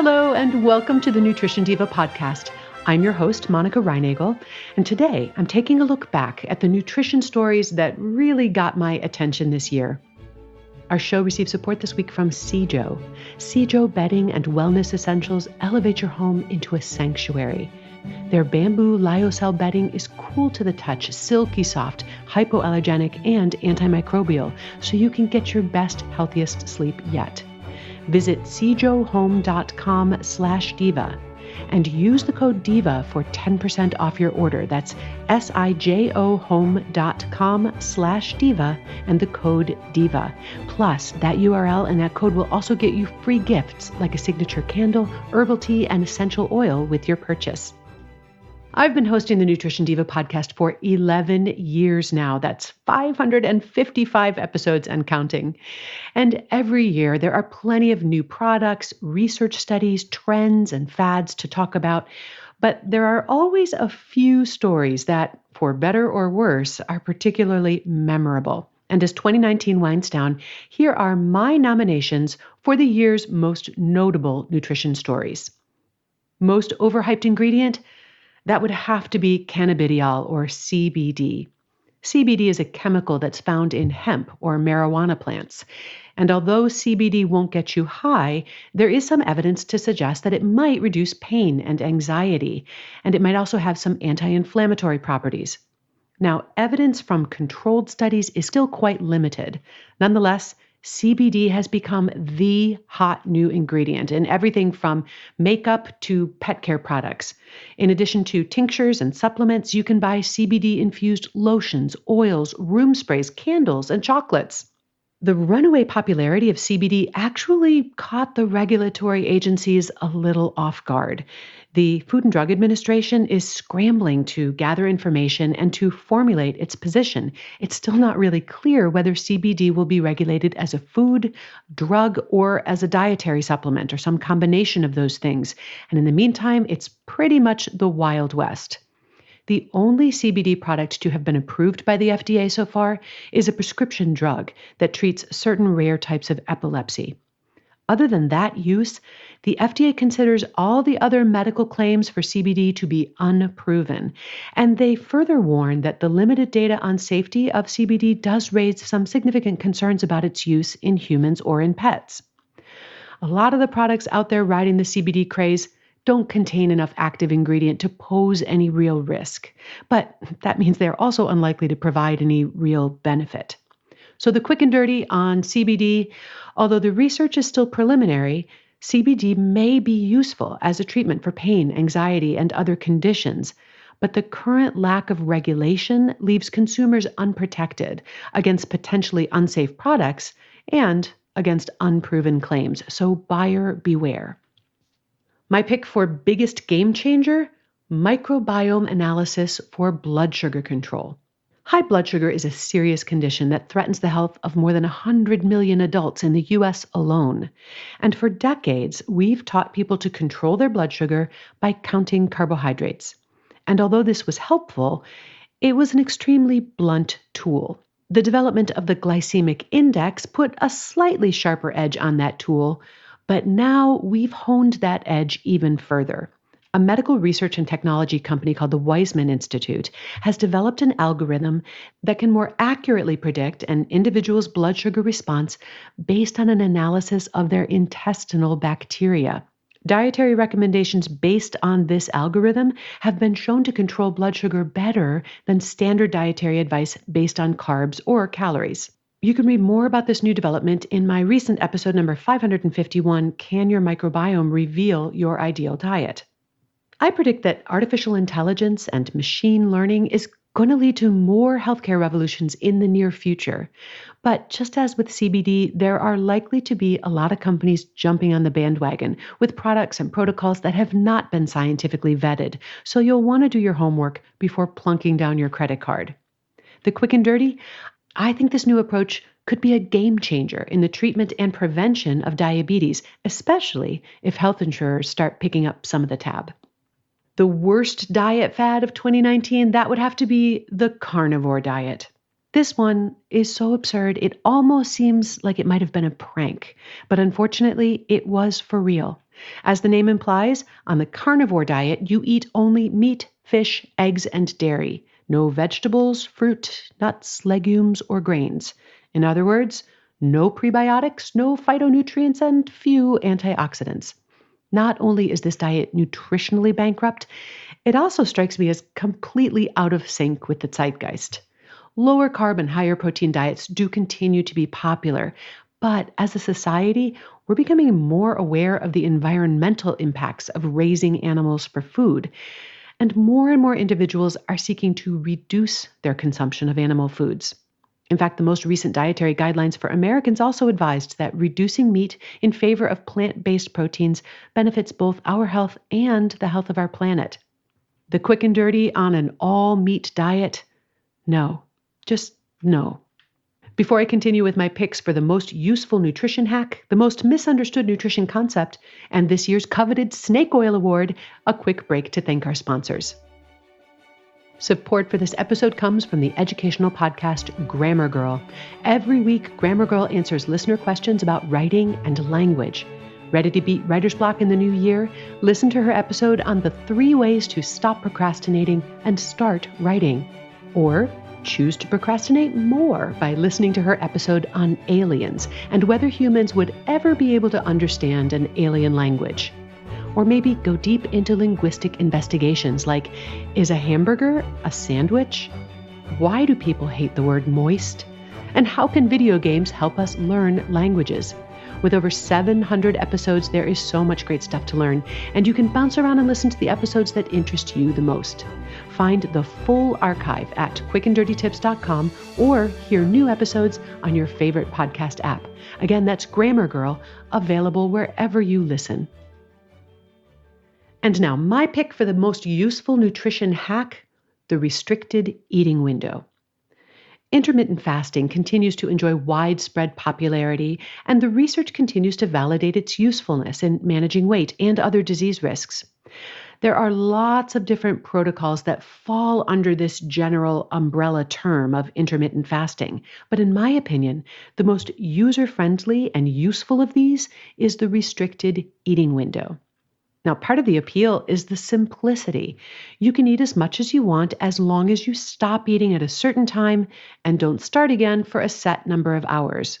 Hello, and welcome to the Nutrition Diva podcast. I'm your host, Monica Reinagel, and today I'm taking a look back at the nutrition stories that really got my attention this year. Our show received support this week from Cijo. Cijo bedding and wellness essentials elevate your home into a sanctuary. Their bamboo lyocell bedding is cool to the touch, silky soft, hypoallergenic, and antimicrobial, so you can get your best, healthiest sleep yet. Visit cijohome.com/diva and use the code DIVA for 10% off your order. That's sijohome.com/diva and the code DIVA. Plus, that URL and that code will also get you free gifts like a signature candle, herbal tea, and essential oil with your purchase. I've been hosting the Nutrition Diva podcast for 11 years now. That's 555 episodes and counting. And every year there are plenty of new products, research studies, trends, and fads to talk about. But there are always a few stories that, for better or worse, are particularly memorable. And as 2019 winds down, here are my nominations for the year's most notable nutrition stories. Most overhyped ingredient? That would have to be cannabidiol, or CBD. CBD is a chemical that's found in hemp or marijuana plants. And although CBD won't get you high, there is some evidence to suggest that it might reduce pain and anxiety, and it might also have some anti-inflammatory properties. Now, evidence from controlled studies is still quite limited. Nonetheless, CBD has become the hot new ingredient in everything from makeup to pet care products. In addition to tinctures and supplements, you can buy CBD-infused lotions, oils, room sprays, candles, and chocolates. The runaway popularity of CBD actually caught the regulatory agencies a little off guard. The Food and Drug Administration is scrambling to gather information and to formulate its position. It's still not really clear whether CBD will be regulated as a food, drug, or as a dietary supplement, or some combination of those things. And in the meantime, it's pretty much the Wild West. The only CBD product to have been approved by the FDA so far is a prescription drug that treats certain rare types of epilepsy. Other than that use, the FDA considers all the other medical claims for CBD to be unproven, and they further warn that the limited data on safety of CBD does raise some significant concerns about its use in humans or in pets. A lot of the products out there riding the CBD craze don't contain enough active ingredient to pose any real risk, but that means they're also unlikely to provide any real benefit. So the quick and dirty on CBD, although the research is still preliminary, CBD may be useful as a treatment for pain, anxiety, and other conditions, but the current lack of regulation leaves consumers unprotected against potentially unsafe products and against unproven claims. So buyer beware. My pick for biggest game changer, microbiome analysis for blood sugar control. High blood sugar is a serious condition that threatens the health of more than 100 million adults in the U.S. alone. And for decades, we've taught people to control their blood sugar by counting carbohydrates. And although this was helpful, it was an extremely blunt tool. The development of the glycemic index put a slightly sharper edge on that tool, but now we've honed that edge even further. A medical research and technology company called the Weizmann Institute has developed an algorithm that can more accurately predict an individual's blood sugar response based on an analysis of their intestinal bacteria. Dietary recommendations based on this algorithm have been shown to control blood sugar better than standard dietary advice based on carbs or calories. You can read more about this new development in my recent episode number 551, Can Your Microbiome Reveal Your Ideal Diet? I predict that artificial intelligence and machine learning is going to lead to more healthcare revolutions in the near future. But just as with CBD, there are likely to be a lot of companies jumping on the bandwagon with products and protocols that have not been scientifically vetted. So you'll want to do your homework before plunking down your credit card. The quick and dirty? I think this new approach could be a game changer in the treatment and prevention of diabetes, especially if health insurers start picking up some of the tab. The worst diet fad of 2019, that would have to be the carnivore diet. This one is so absurd, it almost seems like it might have been a prank, but unfortunately, it was for real. As the name implies, on the carnivore diet, you eat only meat, fish, eggs, and dairy. No vegetables, fruit, nuts, legumes, or grains. In other words, no prebiotics, no phytonutrients, and few antioxidants. Not only is this diet nutritionally bankrupt, it also strikes me as completely out of sync with the zeitgeist. Lower carb and higher protein diets do continue to be popular, but as a society, we're becoming more aware of the environmental impacts of raising animals for food, and more individuals are seeking to reduce their consumption of animal foods. In fact, the most recent dietary guidelines for Americans also advised that reducing meat in favor of plant-based proteins benefits both our health and the health of our planet. The quick and dirty on an all-meat diet? No. Just no. Before I continue with my picks for the most useful nutrition hack, the most misunderstood nutrition concept, and this year's coveted Snake Oil Award, a quick break to thank our sponsors. Support for this episode comes from the educational podcast Grammar Girl. Every week, Grammar Girl answers listener questions about writing and language. Ready to beat writer's block in the new year? Listen to her episode on the 3 ways to stop procrastinating and start writing. Or choose to procrastinate more by listening to her episode on aliens and whether humans would ever be able to understand an alien language. Or maybe go deep into linguistic investigations like, is a hamburger a sandwich? Why do people hate the word moist? And how can video games help us learn languages? With over 700 episodes, there is so much great stuff to learn, and you can bounce around and listen to the episodes that interest you the most. Find the full archive at quickanddirtytips.com or hear new episodes on your favorite podcast app. Again, that's Grammar Girl, available wherever you listen. And now, my pick for the most useful nutrition hack, the restricted eating window. Intermittent fasting continues to enjoy widespread popularity, and the research continues to validate its usefulness in managing weight and other disease risks. There are lots of different protocols that fall under this general umbrella term of intermittent fasting, but in my opinion, the most user-friendly and useful of these is the restricted eating window. Now, part of the appeal is the simplicity. You can eat as much as you want as long as you stop eating at a certain time and don't start again for a set number of hours.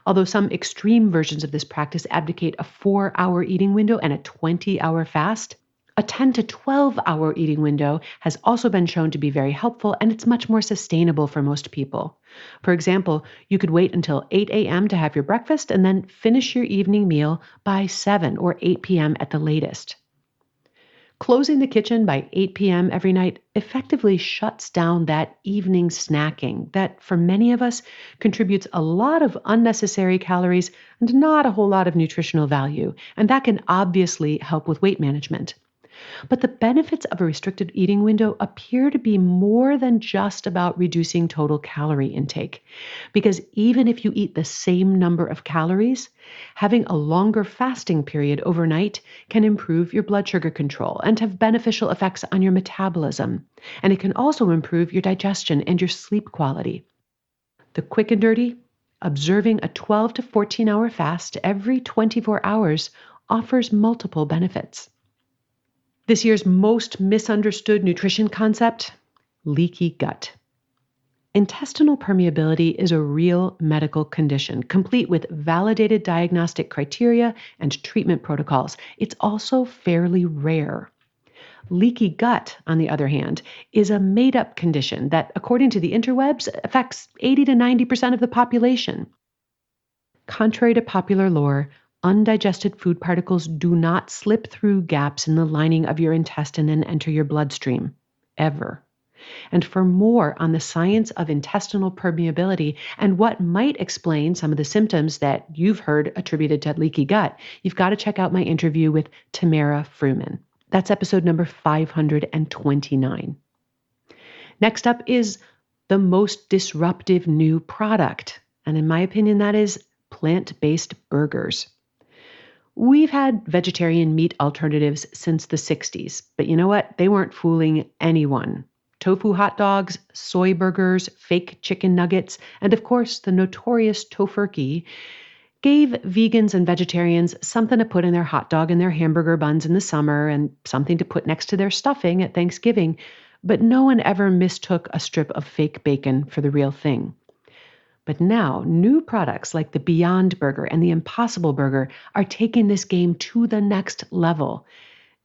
Although some extreme versions of this practice advocate a 4-hour eating window and a 20-hour fast, a 10 to 12-hour eating window has also been shown to be very helpful, and it's much more sustainable for most people. For example, you could wait until 8 a.m. to have your breakfast and then finish your evening meal by 7 or 8 p.m. at the latest. Closing the kitchen by 8 p.m. every night effectively shuts down that evening snacking that, for many of us, contributes a lot of unnecessary calories and not a whole lot of nutritional value, and that can obviously help with weight management. But the benefits of a restricted eating window appear to be more than just about reducing total calorie intake. Because even if you eat the same number of calories, having a longer fasting period overnight can improve your blood sugar control and have beneficial effects on your metabolism. And it can also improve your digestion and your sleep quality. The quick and dirty, observing a 12 to 14-hour fast every 24 hours offers multiple benefits. This year's most misunderstood nutrition concept, leaky gut. Intestinal permeability is a real medical condition, complete with validated diagnostic criteria and treatment protocols. It's also fairly rare. Leaky gut, on the other hand, is a made-up condition that, according to the interwebs, affects 80 to 90% of the population. Contrary to popular lore, undigested food particles do not slip through gaps in the lining of your intestine and enter your bloodstream, ever. And for more on the science of intestinal permeability and what might explain some of the symptoms that you've heard attributed to leaky gut, you've got to check out my interview with Tamara Fruman. That's episode number 529. Next up is the most disruptive new product, and in my opinion, that is plant-based burgers. We've had vegetarian meat alternatives since the 60s, but you know what? They weren't fooling anyone. Tofu hot dogs, soy burgers, fake chicken nuggets, and of course the notorious Tofurkey. gave vegans and vegetarians something to put in their hot dog and their hamburger buns in the summer and something to put next to their stuffing at Thanksgiving, but no one ever mistook a strip of fake bacon for the real thing. But now, new products like the Beyond Burger and the Impossible Burger are taking this game to the next level.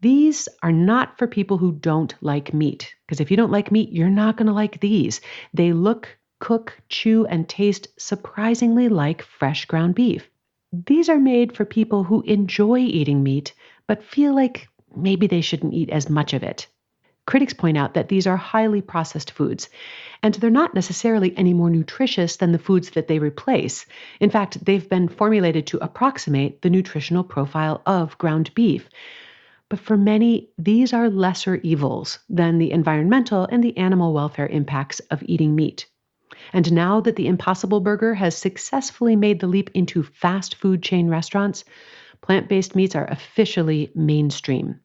These are not for people who don't like meat, because if you don't like meat, you're not going to like these. They look, cook, chew, and taste surprisingly like fresh ground beef. These are made for people who enjoy eating meat, but feel like maybe they shouldn't eat as much of it. Critics point out that these are highly processed foods, and they're not necessarily any more nutritious than the foods that they replace. In fact, they've been formulated to approximate the nutritional profile of ground beef. But for many, these are lesser evils than the environmental and the animal welfare impacts of eating meat. And now that the Impossible Burger has successfully made the leap into fast food chain restaurants, plant-based meats are officially mainstream.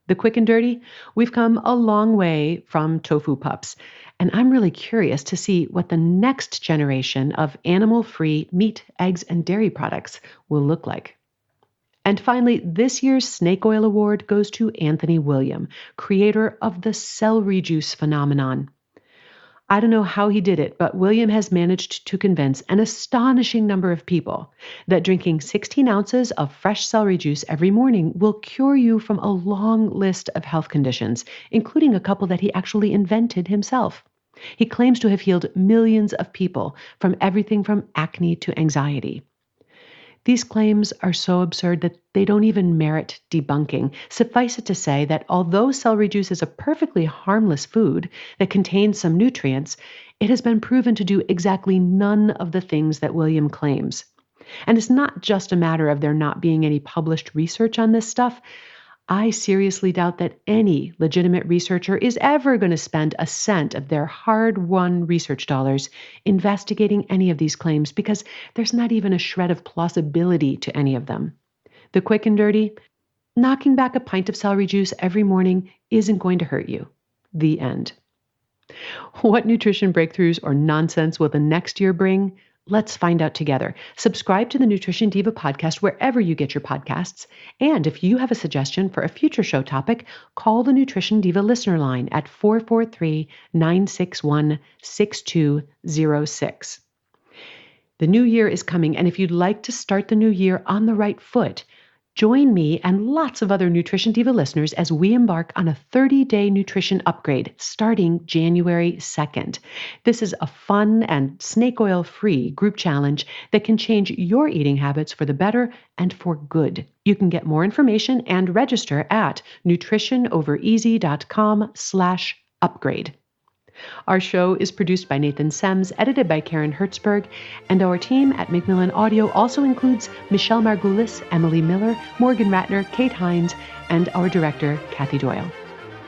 The Quick and Dirty, we've come a long way from tofu pups, and I'm really curious to see what the next generation of animal-free meat, eggs, and dairy products will look like. And finally, this year's Snake Oil Award goes to Anthony William, creator of the celery juice phenomenon. I don't know how he did it, but William has managed to convince an astonishing number of people that drinking 16 ounces of fresh celery juice every morning will cure you from a long list of health conditions, including a couple that he actually invented himself. He claims to have healed millions of people from everything from acne to anxiety. These claims are so absurd that they don't even merit debunking. Suffice it to say that although celery juice is a perfectly harmless food that contains some nutrients, it has been proven to do exactly none of the things that William claims. And it's not just a matter of there not being any published research on this stuff. I seriously doubt that any legitimate researcher is ever going to spend a cent of their hard-won research dollars investigating any of these claims because there's not even a shred of plausibility to any of them. The Quick and Dirty, knocking back a pint of celery juice every morning isn't going to hurt you. The end. What nutrition breakthroughs or nonsense will the next year bring? Let's find out together. Subscribe to the Nutrition Diva podcast wherever you get your podcasts. And if you have a suggestion for a future show topic, call the Nutrition Diva listener line at 443-961-6206. The new year is coming, and if you'd like to start the new year on the right foot, join me and lots of other Nutrition Diva listeners as we embark on a 30-day nutrition upgrade starting January 2nd. This is a fun and snake oil-free group challenge that can change your eating habits for the better and for good. You can get more information and register at nutritionovereasy.com/upgrade. Our show is produced by Nathan Sems, edited by Karen Hertzberg, and our team at Macmillan Audio also includes Michelle Margulis, Emily Miller, Morgan Ratner, Kate Hines, and our director, Kathy Doyle.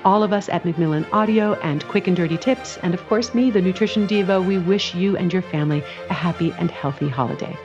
All of us at Macmillan Audio and Quick and Dirty Tips, and of course me, the Nutrition Diva, we wish you and your family a happy and healthy holiday.